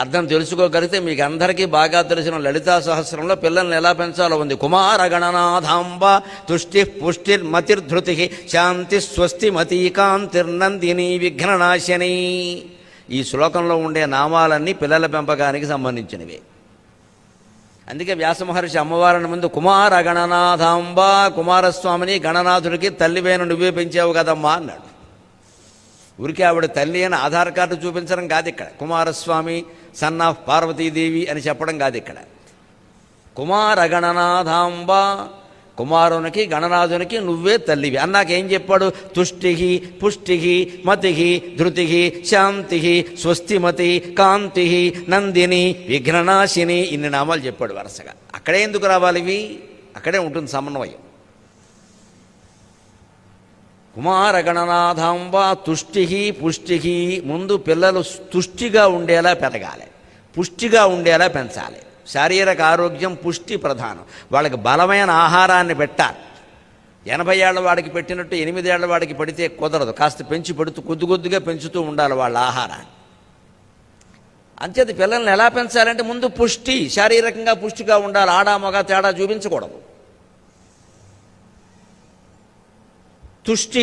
అర్థం తెలుసుకోగలిగితే మీకు అందరికీ బాగా తెలిసిన లలితా సహస్రంలో పిల్లల్ని ఎలా పెంచాలో ఉంది. కుమార గణనాథాంబ తుష్టి పుష్టిర్మతిర్ధృతి శాంతి స్వస్తి మతీ కాంతిర్నందిని విఘ్ననాశిని. ఈ శ్లోకంలో ఉండే నామాలన్నీ పిల్లల పెంపకానికి సంబంధించినవి. అందుకే వ్యాసమహర్షి అమ్మవారిని ముందు కుమార గణనాథాంబ, కుమారస్వామిని గణనాథుడికి తల్లివేను నువ్వే పెంచావు కదమ్మా అన్నాడు. ఊరికే ఆవిడ తల్లి అని ఆధార్ కార్డు చూపించడం కాదు ఇక్కడ. కుమారస్వామి సన్ ఆఫ్ పార్వతీదేవి అని చెప్పడం కాదు ఇక్కడ. కుమార గణనాథాంబ, కుమారునికి గణనాథునికి నువ్వే తల్లివి అన్నాకేం చెప్పాడు? తుష్టి పుష్టి మతి ధృతి శాంతి స్వస్తిమతి కాంతి నందిని విఘ్ననాశిని. ఇన్ని నామాలు చెప్పాడు వరుసగా. అక్కడే ఎందుకు రావాలి ఇవి? అక్కడే ఉంటుంది సమన్వయం. కుమార గణనాథాంబ తుష్టి పుష్టి. ముందు పిల్లలు తుష్టిగా ఉండేలా పెరగాలి, పుష్టిగా ఉండేలా పెంచాలి. శారీరక ఆరోగ్యం పుష్టి ప్రధానం. వాళ్ళకి బలమైన ఆహారాన్ని పెట్టాలి. 80 ఏళ్ల వాడికి పెట్టినట్టు 8 ఏళ్ల వాడికి పెడితే కుదరదు. కాస్త పెంచి పెడుతూ కొద్దిగా పెంచుతూ ఉండాలి వాళ్ళ ఆహారాన్ని. అంచేది పిల్లల్ని ఎలా పెంచాలంటే ముందు పుష్టి, శారీరకంగా పుష్టిగా ఉండాలి. ఆడా మగ తేడా చూపించకూడదు. తుష్టి,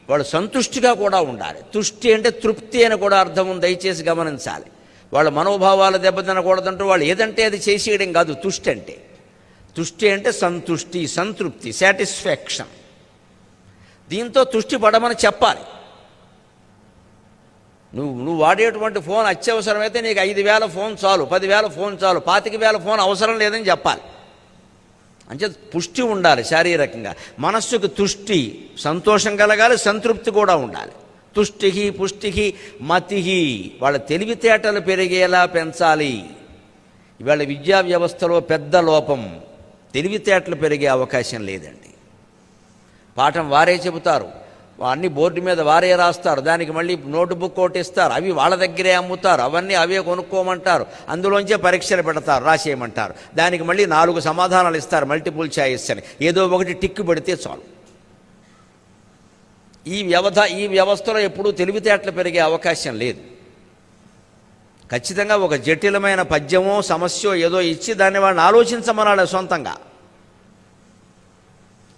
వాళ్ళు సంతుష్టిగా కూడా ఉండాలి. తుష్టి అంటే తృప్తి అని కూడా అర్థం ఉంది, దయచేసి గమనించాలి. వాళ్ళ మనోభావాలు దెబ్బతినకూడదంటూ వాళ్ళు ఏదంటే అది చేసేయడం కాదు. తుష్టి అంటే సంతుష్టి, సంతృప్తి, సాటిస్ఫాక్షన్. దీంతో తుష్టి పడమని చెప్పాలి. నువ్వు వాడేటువంటి ఫోన్ అత్యవసరమైతే నీకు 5,000 ఫోన్ చాలు, 10,000 ఫోన్ చాలు, 25,000 ఫోన్ అవసరం లేదని చెప్పాలి. అంటే పుష్టి ఉండాలి శారీరకంగా. మనస్సుకు తుష్టి, సంతోషం కలగాలి, సంతృప్తి కూడా ఉండాలి. తుష్టి పుష్టి మతి, వాళ్ళ తెలివితేటలు పెరిగేలా పెంచాలి. ఇవాళ విద్యా వ్యవస్థలో పెద్ద లోపం, తెలివితేటలు పెరిగే అవకాశం లేదండి. పాఠం వారే చెబుతారు, అన్ని బోర్డు మీద వారే రాస్తారు, దానికి మళ్ళీ నోటుబుక్ ఒకటి ఇస్తారు, అవి వాళ్ళ దగ్గరే అమ్ముతారు, అవన్నీ అవే కొనుక్కోమంటారు, అందులోంచే పరీక్షలు పెడతారు, రాసేయమంటారు, దానికి మళ్ళీ 4 సమాధానాలు ఇస్తారు, మల్టిపుల్ చాయిస్ అని. ఏదో ఒకటి టిక్కు పెడితే చాలు. ఈ వ్యవస్థలో ఎప్పుడూ తెలివితేటలు పెరిగే అవకాశం లేదు. ఖచ్చితంగా ఒక జటిలమైన పద్యమో సమస్యో ఏదో ఇచ్చి దాన్ని వాళ్ళని ఆలోచించమనాలి సొంతంగా.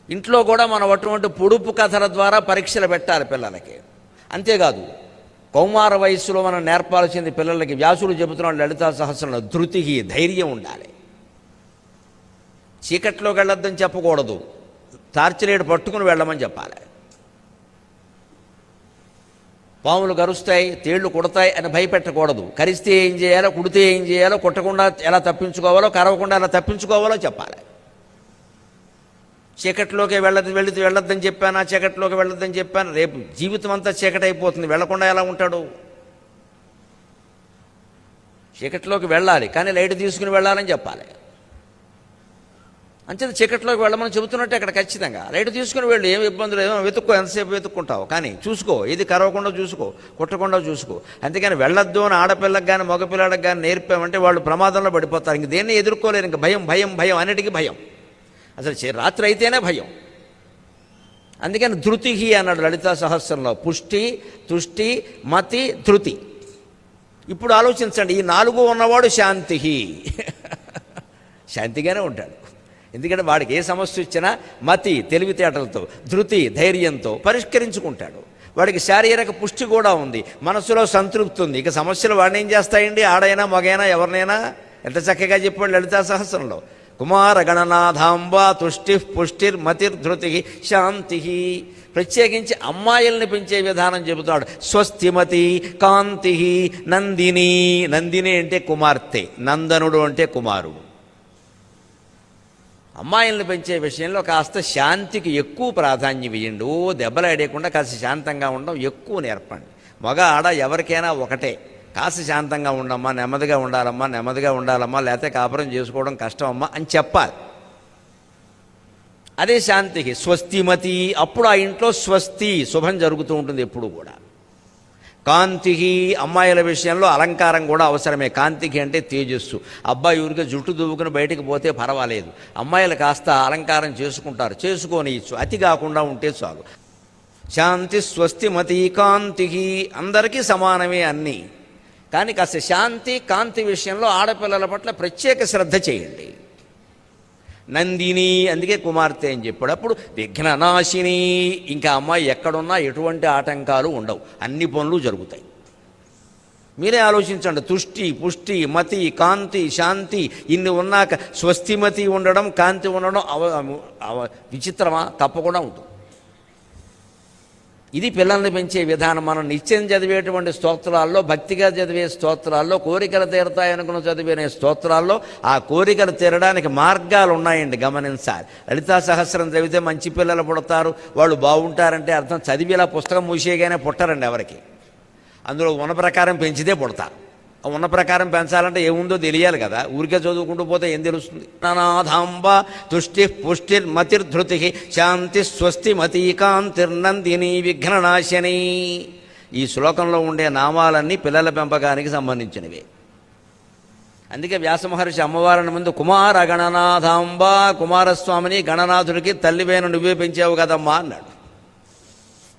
ఇంట్లో కూడా మనం అటువంటి పొడుపు కథల ద్వారా పరీక్షలు పెట్టాలి పిల్లలకి. అంతేకాదు కౌమార వయస్సులో మనం నేర్పాల్సింది పిల్లలకి, వ్యాసుడు చెబుతున్నాడు లలితా సహస్రంలో, ధృతి, ధైర్యం ఉండాలి. చీకట్లోకి వెళ్ళొద్దని చెప్పకూడదు, టార్చిలైట్ పట్టుకుని వెళ్ళమని చెప్పాలి. పాములు కరుస్తాయి, తేళ్లు కుడతాయి అని భయపెట్టకూడదు. కరిస్తే ఏం చేయాలో, కుడితే ఏం చేయాలో, కుట్టకుండా ఎలా తప్పించుకోవాలో, కరవకుండా ఎలా తప్పించుకోవాలో చెప్పాలి. చీకట్లోకి వెళ్ళొద్దని చెప్పాను, చీకట్లోకి వెళ్ళొద్దని చెప్పాను, రేపు జీవితం అంతా చీకటి అయిపోతుంది, వెళ్లకుండా ఎలా ఉంటాడు? చీకట్లోకి వెళ్ళాలి, కానీ లైట్ తీసుకుని వెళ్ళాలని చెప్పాలి. అంచేది చీకట్లోకి వెళ్ళమని చెబుతున్నట్టే అక్కడ ఖచ్చితంగా లైట్ తీసుకుని వెళ్ళు, ఏమి ఇబ్బందులు, ఏమో వెతుక్కో, ఎంతసేపు వెతుక్కుంటావు, కానీ చూసుకో, ఇది కరవకుండా చూసుకో, కుట్టకుండా చూసుకో. అంతేగాని వెళ్ళొద్దు అని ఆడపిల్లకి కానీ మగపిల్లలకు కానీ నేర్పామంటే వాళ్ళు ప్రమాదంలో పడిపోతారు. ఇంక దేన్ని ఎదుర్కోలేరు. ఇంక భయం భయం భయం, అన్నిటికీ భయం. అసలు రాత్రి అయితేనే భయం. అందుకని ధృతి అన్నాడు లలితా సహస్రంలో. పుష్టి, తుష్టి, మతి, ధృతి. ఇప్పుడు ఆలోచించండి, ఈ 4 ఉన్నవాడు శాంతి, శాంతిగానే ఉంటాడు. ఎందుకంటే వాడికి ఏ సమస్య వచ్చినా మతి, తెలివితేటలతో, ధృతి, ధైర్యంతో పరిష్కరించుకుంటాడు. వాడికి శారీరక పుష్టి కూడా ఉంది, మనస్సులో సంతృప్తి ఉంది. ఇక సమస్యలు వాడిని ఏం చేస్తాయండి? ఆడైనా మగైనా ఎవరినైనా. ఎంత చక్కగా చెప్పాడు లలితా సహస్రంలో. కుమార గణనాథాంబ తుష్టి పుష్టిర్మతిర్ధృతి శాంతి. ప్రత్యేకించి అమ్మాయిల్ని పెంచే విధానం చెబుతాడు. స్వస్తిమతి కాంతి నందిని. నందిని అంటే కుమార్తె, నందనుడు అంటే కుమారుడు. అమ్మాయిల్ని పెంచే విషయంలో కాస్త శాంతికి ఎక్కువ ప్రాధాన్యం ఇవ్వండి. దెబ్బలాడేయకుండా కాస్త శాంతంగా ఉండడం ఎక్కువ నేర్పండి. మగ ఆడ ఎవరికైనా ఒకటే. కాస్త శాంతంగా ఉండమ్మా, నెమ్మదిగా ఉండాలమ్మా, లేకపోతే కాపురం చేసుకోవడం కష్టం అమ్మా అని చెప్పాలి. అదే శాంతికి. స్వస్తిమతి, అప్పుడు ఆ ఇంట్లో స్వస్తి, శుభం జరుగుతూ ఉంటుంది ఎప్పుడు కూడా. కాంతి, అమ్మాయిల విషయంలో అలంకారం కూడా అవసరమే. కాంతికి అంటే తేజస్సు. అబ్బాయి ఊరికే జుట్టు దువ్వుకుని బయటికి పోతే పర్వాలేదు, అమ్మాయిలు కాస్త అలంకారం చేసుకుంటారు, చేసుకోనిచ్చు, అతి కాకుండా ఉంటే చాలు. శాంతి స్వస్తిమతి కాంతి, అందరికీ సమానమే అన్నీ. కానీ కాస్త శాంతి కాంతి విషయంలో ఆడపిల్లల పట్ల ప్రత్యేక శ్రద్ధ చేయండి. నందిని, అందుకే కుమార్తె అని చెప్పాడు. అప్పుడు విఘ్ననాశిని, ఇంకా అమ్మాయి ఎక్కడున్నా ఎటువంటి ఆటంకాలు ఉండవు, అన్ని పనులు జరుగుతాయి. మీరే ఆలోచించండి, తుష్టి పుష్టి మతి కాంతి శాంతి ఇన్ని ఉన్నాక స్వస్తిమతి ఉండడం కాంతి ఉండడం విచిత్రమా? తప్పకుండా ఉంటుంది. ఇది పిల్లల్ని పెంచే విధానం. మనం నిత్యం చదివేటువంటి స్తోత్రాల్లో, భక్తిగా చదివే స్తోత్రాల్లో, కోరికలు తీరతాయనుకున్న చదివే స్తోత్రాల్లో ఆ కోరికలు తీరడానికి మార్గాలు ఉన్నాయండి, గమనించాలి. లలితా సహస్రం చదివితే మంచి పిల్లలు పుడతారు, వాళ్ళు బాగుంటారంటే అర్థం చదివి ఇలా పుస్తకం మూసేయగానే పుట్టరండి ఎవరికి. అందులో ఉన్న ప్రకారం పెంచితే పుడతారు. ఉన్న ప్రకారం పెంచాలంటే ఏముందో తెలియాలి కదా, ఊరికే చదువుకుంటూ పోతే ఏం తెలుస్తుంది? నాథాంబ తుష్టి పుష్టిర్మతిర్ధృతి శాంతి స్వస్తి మతీకాంతిర్నందిని విఘ్ననాశిని. ఈ శ్లోకంలో ఉండే నామాలన్నీ పిల్లల పెంపకానికి సంబంధించినవే. అందుకే వ్యాసమహర్షి అమ్మవారిని ముందు కుమార గణనాథాంబ, కుమారస్వామిని గణనాథుడికి తల్లివేను నువ్వే పెంచావు కదమ్మా అన్నాడు.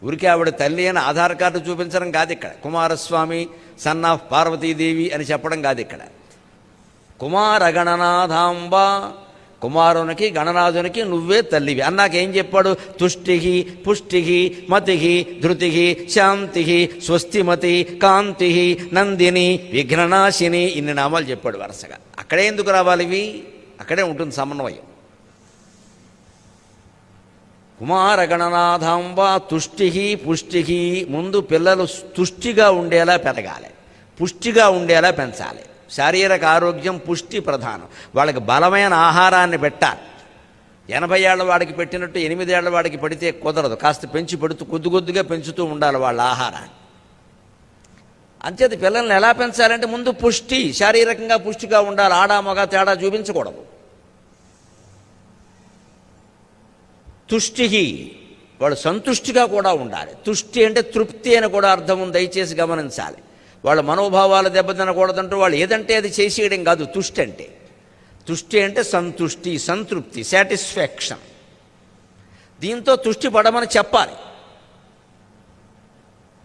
ఊరికే ఆవిడ తల్లి అని ఆధార్ కార్డు చూపించడం కాదు ఇక్కడ, కుమారస్వామి సన్ ఆఫ్ పార్వతీదేవి అని చెప్పడం కాదు ఇక్కడ. కుమార గణనాథాంబ, కుమారునికి గణనాథునికి నువ్వే తల్లివి అన్నాకేం చెప్పాడు? తుష్టి పుష్టి మతి ధృతి శాంతి స్వస్తిమతి కాంతి నందిని విఘ్ననాశిని, ఇన్ని నామాలు చెప్పాడు వరుసగా. అక్కడే ఎందుకు రావాలి ఇవి? అక్కడే ఉంటుంది సమన్వయం. కుమార గణనాథాంబ తుష్టి పుష్టి, ముందు పిల్లలు తుష్టిగా ఉండేలా పెరగాలి, పుష్టిగా ఉండేలా పెంచాలి. శారీరక ఆరోగ్యం పుష్టి ప్రధానం. వాళ్ళకి బలమైన ఆహారాన్ని పెట్టాలి. 80 ఏళ్ల వాడికి పెట్టినట్టు 8 ఏళ్ల వాడికి పెడితే కుదరదు, కాస్త పెంచి పెడుతూ కొద్దిగా పెంచుతూ ఉండాలి వాళ్ళ ఆహారాన్ని. అంచేది పిల్లల్ని ఎలా పెంచాలంటే ముందు పుష్టి, శారీరకంగా పుష్టిగా ఉండాలి, ఆడా మగ తేడా చూపించకూడదు. తుష్టి, వాళ్ళు సంతుష్టిగా కూడా ఉండాలి. తుష్టి అంటే తృప్తి అని కూడా అర్థం ఉంది, దయచేసి గమనించాలి. వాళ్ళ మనోభావాలు దెబ్బతినకూడదంటూ వాళ్ళు ఏదంటే అది చేసేయడం కాదు తుష్టి అంటే. తుష్టి అంటే సంతుష్టి, సంతృప్తి, సాటిస్ఫాక్షన్. దీంతో తుష్టి పడమని చెప్పాలి.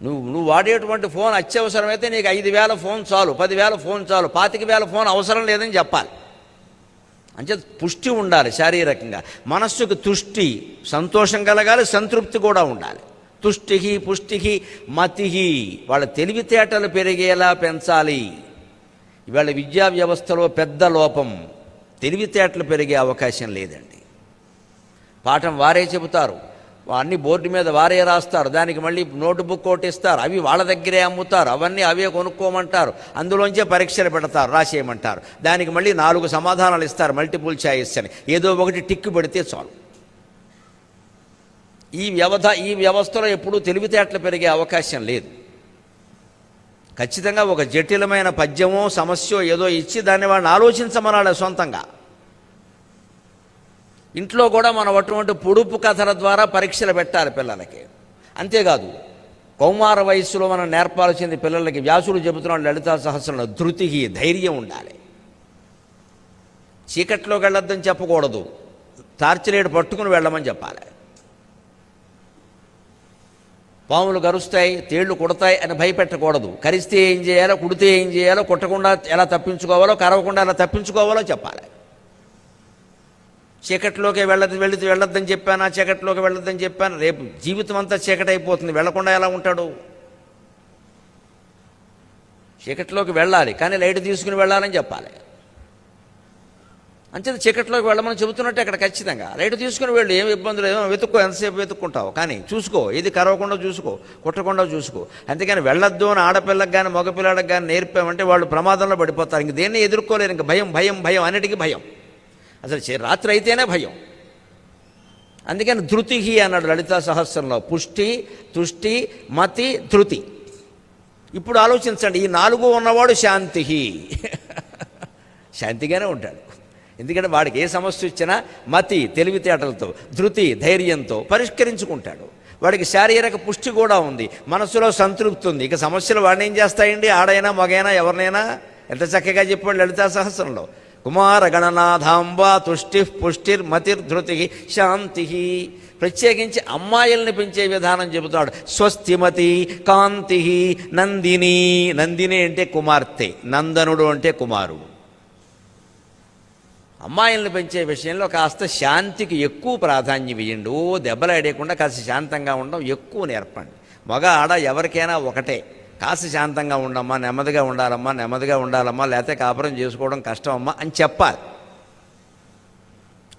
నువ్వు వాడేటువంటి ఫోన్ అత్యవసరమైతే నీకు 5,000 ఫోన్ చాలు, 10,000 ఫోన్ చాలు, 25,000 ఫోన్ అవసరం లేదని చెప్పాలి. అంటే పుష్టి ఉండాలి శారీరకంగా. మనస్సుకు తుష్టి, సంతోషం కలగాలి, సంతృప్తి కూడా ఉండాలి. తుష్టి పుష్టి మతి, వాళ్ళ తెలివితేటలు పెరిగేలా పెంచాలి. ఇవాళ విద్యా వ్యవస్థలో పెద్ద లోపం, తెలివితేటలు పెరిగే అవకాశం లేదండి. పాఠం వారే చెబుతారు, అన్ని బోర్డు మీద వారే రాస్తారు, దానికి మళ్ళీ నోటుబుక్ ఒకటి ఇస్తారు, అవి వాళ్ళ దగ్గరే అమ్ముతారు, అవన్నీ అవే కొనుక్కోమంటారు, అందులోంచే పరీక్షలు పెడతారు, రాసేయమంటారు, దానికి మళ్ళీ 4 సమాధానాలు ఇస్తారు, మల్టిపుల్ చాయిస్ అని. ఏదో ఒకటి టిక్కు పెడితే చాలు. ఈ వ్యవస్థలో ఎప్పుడూ తెలివితేటలు పెరిగే అవకాశం లేదు. ఖచ్చితంగా ఒక జటిలమైన పద్యమో సమస్యో ఏదో ఇచ్చి దాన్ని వాళ్ళని ఆలోచించమనాలి సొంతంగా. ఇంట్లో కూడా మనం అటువంటి పొడుపు కథల ద్వారా పరీక్షలు పెట్టాలి పిల్లలకి. అంతేకాదు కౌమార వయస్సులో మనం నేర్పాల్సింది పిల్లలకి, వ్యాసుడు చెబుతున్నాడు లలితా సహస్రంలో, ధృతి, ధైర్యం ఉండాలి. చీకట్లోకి వెళ్ళొద్దని చెప్పకూడదు, టార్చిలైట్ పట్టుకుని వెళ్ళమని చెప్పాలి. పాములు కరుస్తాయి, తేళ్లు కుడతాయి అని భయపెట్టకూడదు. కరిస్తే ఏం చేయాలో, కుడితే ఏం చేయాలో, కుట్టకుండా ఎలా తప్పించుకోవాలో, కరవకుండా ఎలా తప్పించుకోవాలో చెప్పాలి. చీకట్లోకి వెళ్ళొద్దని చెప్పాను, చీకట్లోకి వెళ్ళొద్దని చెప్పాను, రేపు జీవితం అంతా చీకటి అయిపోతుంది, వెళ్లకుండా ఎలా ఉంటాడు? చీకట్లోకి వెళ్ళాలి, కానీ లైట్ తీసుకుని వెళ్ళాలని చెప్పాలి. అంచేత చీకట్లోకి వెళ్ళమని చెబుతున్నట్టు అక్కడ ఖచ్చితంగా లైట్ తీసుకుని వెళ్ళు, ఏమి ఇబ్బందులు, ఏమో వెతుక్కో, ఎంతసేపు వెతుక్కుంటావు, కానీ చూసుకో, ఏది కరవకుండా చూసుకో, కుట్టకుండా చూసుకో. అంతేకాని వెళ్ళొద్దు అని ఆడపిల్లకి కానీ మగపిల్లలకు కానీ నేర్పామంటే వాళ్ళు ప్రమాదంలో పడిపోతారు. ఇంక దేన్ని ఎదుర్కోలేరు, ఇంక భయం భయం భయం, అన్నిటికీ భయం. అసలు రాత్రి అయితేనే భయం. అందుకని ధృతి అన్నాడు లలితా సహస్రంలో, పుష్టి తుష్టి మతి ధృతి. ఇప్పుడు ఆలోచించండి, ఈ 4 ఉన్నవాడు శాంతి, శాంతిగానే ఉంటాడు. ఎందుకంటే వాడికి ఏ సమస్య వచ్చినా మతి తెలివితేటలతో, ధృతి ధైర్యంతో పరిష్కరించుకుంటాడు. వాడికి శారీరక పుష్టి కూడా ఉంది, మనస్సులో సంతృప్తి ఉంది. ఇక సమస్యలు వాడిని ఏం చేస్తాయండి? ఆడైనా మగైనా ఎవరినైనా. ఎంత చక్కగా చెప్పాడు లలితా సహస్రంలో, కుమారగణనాథాంబ తుష్టి పుష్టిర్మతిర్ధృతి శాంతి. ప్రత్యేకించి అమ్మాయిల్ని పెంచే విధానం చెబుతాడు. స్వస్తిమతి కాంతి నందిని. నందిని అంటే కుమార్తె, నందనుడు అంటే కుమారుడు. అమ్మాయిల్ని పెంచే విషయంలో కాస్త శాంతికి ఎక్కువ ప్రాధాన్యం ఇవ్వండి. దెబ్బలాడేయకుండా కాస్త శాంతంగా ఉండడం ఎక్కువ నేర్పండి. మగ ఆడ ఎవరికైనా ఒకటే. కాస్త శాంతంగా ఉండమ్మా, నెమ్మదిగా ఉండాలమ్మా, నెమ్మదిగా ఉండాలమ్మా, లేకపోతే కాపురం చేసుకోవడం కష్టం అమ్మా అని చెప్పాలి.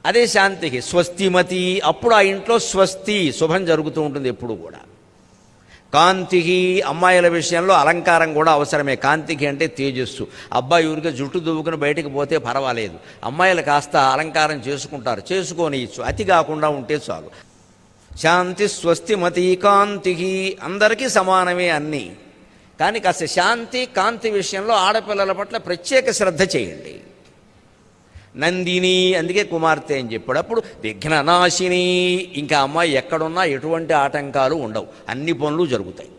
అదే శాంతికి. స్వస్తిమతి, అప్పుడు ఆ ఇంట్లో స్వస్తి, శుభం జరుగుతూ ఉంటుంది ఎప్పుడు కూడా. కాంతికి, అమ్మాయిల విషయంలో అలంకారం కూడా అవసరమే. కాంతికి అంటే తేజస్సు. అబ్బాయి ఊరికే జుట్టు దువ్వుకుని బయటికి పోతే పర్వాలేదు, అమ్మాయిలు కాస్త అలంకారం చేసుకుంటారు, చేసుకోనిచ్చు, అతి కాకుండా ఉంటే చాలు. శాంతి స్వస్తిమతి కాంతికి, అందరికీ సమానమే అన్నీ. కానీ కాస్త శాంతి కాంతి విషయంలో ఆడపిల్లల పట్ల ప్రత్యేక శ్రద్ధ చేయండి. నందిని, అందుకే కుమార్తె అని చెప్పాడు. అప్పుడు విఘ్ననాశిని, ఇంకా అమ్మాయి ఎక్కడున్నా ఎటువంటి ఆటంకాలు ఉండవు, అన్ని పనులు జరుగుతాయి.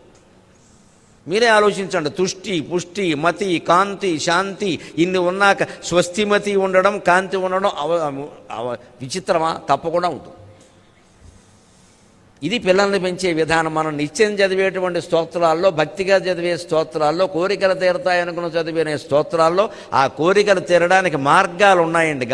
మీరే ఆలోచించండి. తుష్టి పుష్టి మతి కాంతి శాంతి ఇన్ని ఉన్నాక స్వస్తిమతి ఉండడం కాంతి ఉండడం విచిత్రమా? తప్పకుండా ఉంటుంది. ఇది పిల్లల్ని పెంచే విధానం. మనం నిత్యం చదివేటువంటి స్తోత్రాల్లో, భక్తిగా చదివే స్తోత్రాల్లో, కోరికలు తీరతాయనుకుని చదివే స్తోత్రాల్లో ఆ కోరికలు తీరడానికి మార్గాలు ఉన్నాయండి.